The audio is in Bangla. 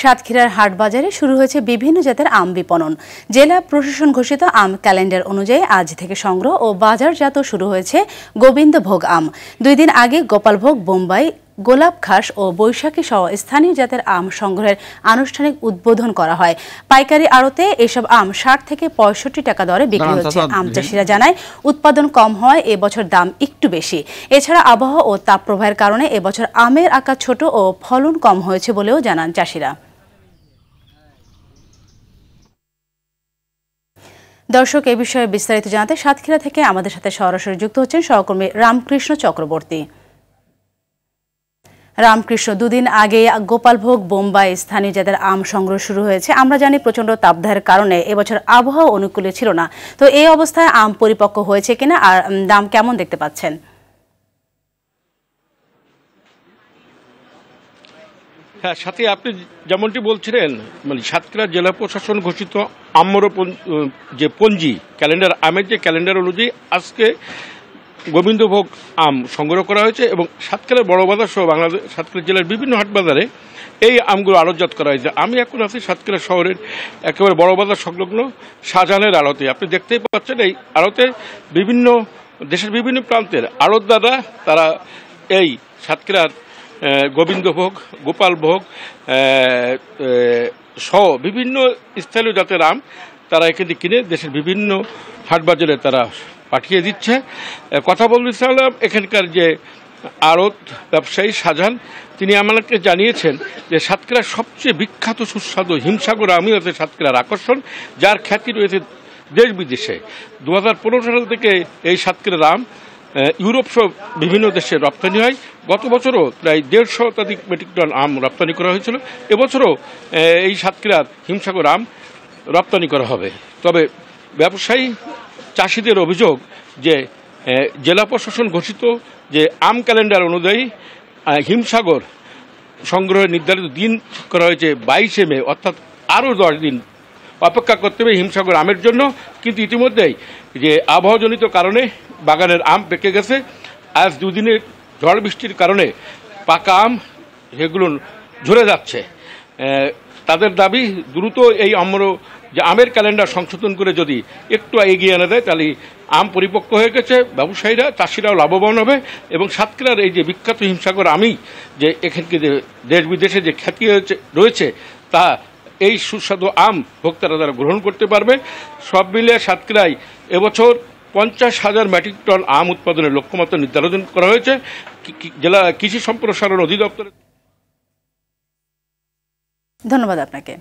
সাতক্ষীরার হাটবাজারে শুরু হয়েছে বিভিন্ন জাতের আম বিপণন। জেলা প্রশাসন ঘোষিত আম ক্যালেন্ডার অনুযায়ী আজ থেকে সংগ্রহ ও বাজারজাত শুরু হয়েছে গোবিন্দভোগ আম। 2 দিন আগে গোপালভোগ, বোম্বাই, গোলাপ খাস ও বৈশাখী সহ স্থানীয় জাতের আম সংগ্রহের আনুষ্ঠানিক উদ্বোধন করা হয়। পাইকারি আড়তে এসব আম 60 থেকে 65 টাকা দরে বিক্রি হচ্ছে। আম চাষিরা জানায়, উৎপাদন কম হওয়ায় এবছর দাম একটু বেশি। এছাড়া আবহাওয়া ও তাপপ্রবাহের কারণে এবছর আমের আকার ছোট ও ফলন কম হয়েছে বলেও জানান চাষিরা। দর্শক, এ বিষয়ে বিস্তারিত জানাতে সাতক্ষীরা থেকে আমাদের সাথে সরাসরি যুক্ত হচ্ছেন সহকর্মী রামকৃষ্ণ চক্রবর্তী। রামকৃষ্ণ, 2 দিন আগে গোপালভোগ, বোম্বাই স্থানীয় জাতের আম সংগ্রহ শুরু হয়েছে। আমরা জানি প্রচন্ড তাপদাহের কারণে এবছর আবহাওয়া অনুকূলে ছিল না। তো এই অবস্থায় আম পরিপক্ক হয়েছে কিনা আর দাম কেমন দেখতে পাচ্ছেন? হ্যাঁ, সাথে আপনি যেমনটি বলছিলেন, মানে সাতক্ষীরা জেলা প্রশাসন ঘোষিত আম্র যে পঞ্জি ক্যালেন্ডার, আমের যে ক্যালেন্ডার অনুযায়ী আজকে গোবিন্দভোগ আম সংগ্রহ করা হয়েছে এবং সাতক্ষীরার বড় বাজার সহ বাংলাদেশ সাতক্ষীরা জেলার বিভিন্ন হাট বাজারে এই আমগুলো আড়তজাত করা হয়েছে। আমি এখন আছি সাতক্ষীরা শহরের একেবারে বড় বাজার সংলগ্ন শাহজাহানের আড়তে। আপনি দেখতেই পাচ্ছেন, এই আড়তে বিভিন্ন দেশের বিভিন্ন প্রান্তের আড়তদাররা তারা এই সাতক্ষীরার গোবিন্দভোগ, গোপালভোগ সহ বিভিন্ন স্থানীয় জাতের আম তারা এখানে কিনে দেশের বিভিন্ন হাটবাজারে তারা পাঠিয়ে দিচ্ছে। কথা বলছিলাম এখানকার যে আড়ত ব্যবসায়ী শাহজাহান, তিনি আমাকে জানিয়েছেন যে সাতক্ষীরার সবচেয়ে বিখ্যাত সুস্বাদু হিমসাগর আমই হচ্ছে সাতক্ষীরার আকর্ষণ, যার খ্যাতি রয়েছে দেশ বিদেশে। 2015 সাল থেকে এই সাতক্ষীরার আম ইউরোপ সহ বিভিন্ন দেশে রপ্তানি হয়। গত বছরও প্রায় 150 শতাধিক মেট্রিক টন আম রপ্তানি করা হয়েছিল। এবছরও এই সাতক্ষীরার হিমসাগর আম রপ্তানি করা হবে। তবে ব্যবসায়ী চাষিদের অভিযোগ যে জেলা প্রশাসন ঘোষিত যে আম ক্যালেন্ডার অনুযায়ী হিমসাগর সংগ্রহের নির্ধারিত দিন করা হয়েছে 22 মে, অর্থাৎ আরও 10 দিন অপেক্ষা করতে হবে হিমসাগর আমের জন্য। কিন্তু ইতিমধ্যেই যে আবহাওয়াজনিত কারণে বাগানের আম পেকে গেছে। আজ 2 দিনের ঝড় বৃষ্টির কারণে পাকা আম সেগুলো ঝরে যাচ্ছে। তাদের দাবি দ্রুত এই যে আমের ক্যালেন্ডার সংশোধন করে যদি একটু এগিয়ে আনা যায়, তাহলে আম পরিপক্ক হয়ে গেছে, ব্যবসায়ীরা চাষিরাও লাভবান হবে এবং সাতক্ষীরার এই যে বিখ্যাত হিমসাগর আমই যে এখানকে যে দেশ বিদেশে যে খ্যাতি রয়েছে তা এই সুস্বাদু আম ভোক্তারা তারা গ্রহণ করতে পারবে। সব মিলিয়ে সাতক্ষীরায় এবছর 50,000 মেট্রিক টন আম উৎপাদনের লক্ষ্যমাত্রা নির্ধারণ করা হয়েছে জেলা কৃষি সম্প্রসারণ অধিদপ্তরের। ধন্যবাদ আপনাকে।